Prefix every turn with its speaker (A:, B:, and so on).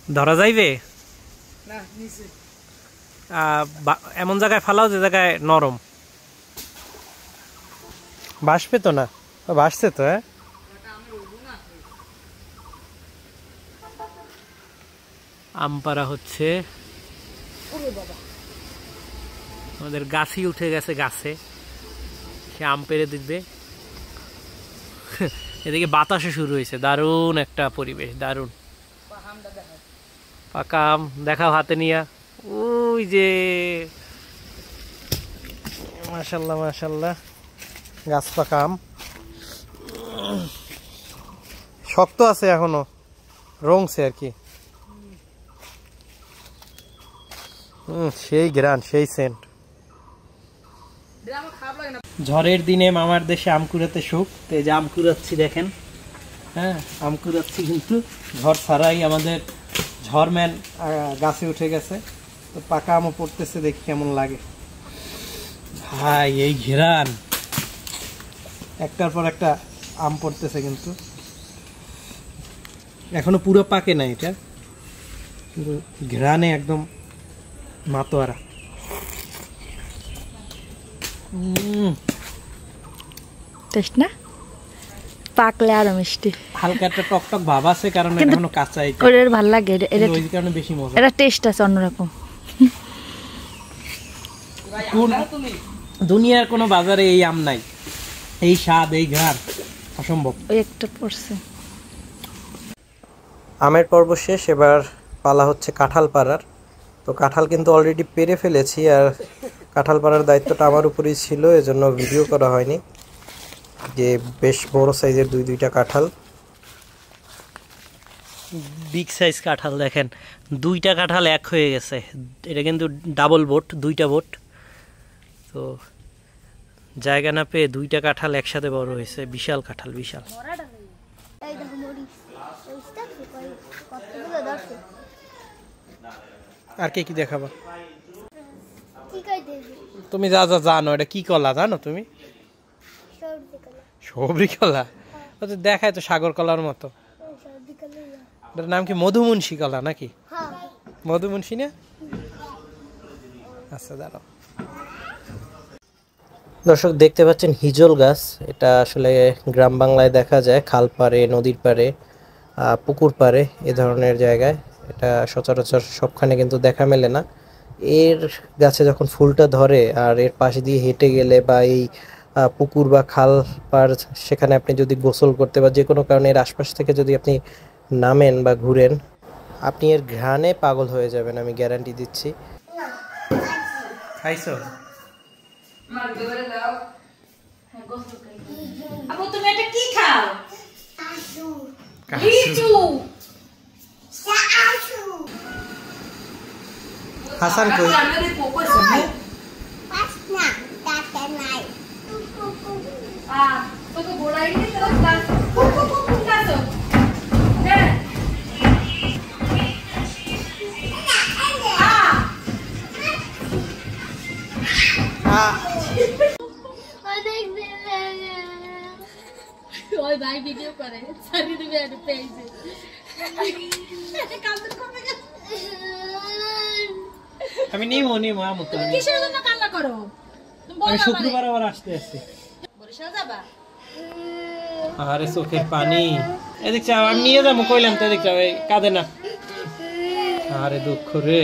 A: ধরা যাইবে এমন জায়গায় ফালাও যে জায়গায় নরম ভাসবে তো না ভাসছে তো আম পাড়া হচ্ছে আমাদের গাছই উঠে গেছে গাছে সে আম পেড়ে দিবে এদিকে বাতাসে শুরু হয়েছে দারুণ একটা পরিবেশ দারুণ পাকা আম দেখাও হাতে নিয়া ওই যে মাশাআল্লাহ মাশাআল্লাহ গাছ পাকা আম শক্ত আছে এখনো রংছে আর কি সেই গ্রান সেই সেন্ট ঝড়ের দিনে মামার দেশে আম কুড়াতে সুখ তো এই যে আম কুড়াচ্ছি দেখেন হ্যাঁ আম কুড়াচ্ছি কিন্তু ঝড় ছাড়াই আমাদের ঝড়ম্যান গাছে উঠে গেছে তো পাকা আমও পড়তেছে দেখি কেমন লাগে ভাই এই ঘেরান একটার পর একটা আম পড়তেছে কিন্তু এখনো পুরো পাকে না এটা কিন্তু ঘেরানে একদম মাতোয়ারা
B: টেস্ট না পাকলে আরো মিষ্টি
A: হালকা একটা টক টক ভাব আছে কারণ এখনো কাঁচা এটা
B: ওর ভালো লাগে এটা
A: ওই কারণে বেশি মজা
B: এটা টেস্ট আছে অন্যরকম
A: দুনিয়ার কোনো বাজারে এই আম নাই এই স্বাদ এই ঘ্রাণ অসম্ভব
B: ওই একটা পড়ছে
A: আমের পর্ব শেষ এবার পালা হচ্ছে কাঁঠাল পাড়ার তো কাঁঠাল কিন্তু অলরেডি পেরে ফেলেছি আর কাঁঠাল পাড়ার দায়িত্বটা আমার উপরেই ছিল এজন্য ভিডিও করা হয়নি যে বেশ বড় সাইজের দুইটা কাঁঠাল বিগ সাইজ কাঁঠাল দেখেন দুইটা কাঁঠাল এক হয়ে গেছে এটা কিন্তু ডাবল বোট দুইটা বোট তো জায়গা না পেয়ে দুইটা কাঁঠাল একসাথে বড় হয়েছে বিশাল কাঁঠাল বিশাল আর কে কি দেখাবা তুমি যা যা জানো এটা কি কলা জানো তুমি সবরি কলা দেখায় তো সাগর কলার মতো এটার নাম কি মধুমুন্সি কলা নাকি মধুমুন্সি না আচ্ছা দাঁড়াও দর্শক দেখতে পাচ্ছেন হিজল গাছ এটা আসলে গ্রাম বাংলায় দেখা যায় খাল পাড়ে নদীর পাড়ে পুকুর পাড়ে এ ধরনের জায়গায় এটা সচরাচর সবখানে কিন্তু দেখা মেলে না এর গাছে যখন ফুলটা ধরে আর এর পাশে দিয়ে হেঁটে গেলে বা এই পুকুর বা খাল পাড় সেখানে আপনি যদি গোসল করতে বা যে কোনো কারণে এর আশপাশ থেকে যদি আপনি নামেন বা ঘুরেন আপনি এর ঘ্রাণে পাগল হয়ে যাবেন আমি গ্যারান্টি দিচ্ছি খাইছো
B: আপু তুমি এটা কি খাও
A: হাসান কই
B: ওই ভাই ভিডিও করে সারি দিবে আর পেজে
A: আমি নিমো আমু তো
B: কিসের জন্য কান্না করো
A: আমি শুক্রবার আবার আসতে আসছি
B: বরিশাল যাবা
A: আরে চোখের পানি এদিক চাও আমি নিয়ে যাবো কইলাম তো এদিক চাও এই কাঁদে না আরে দুঃখ রে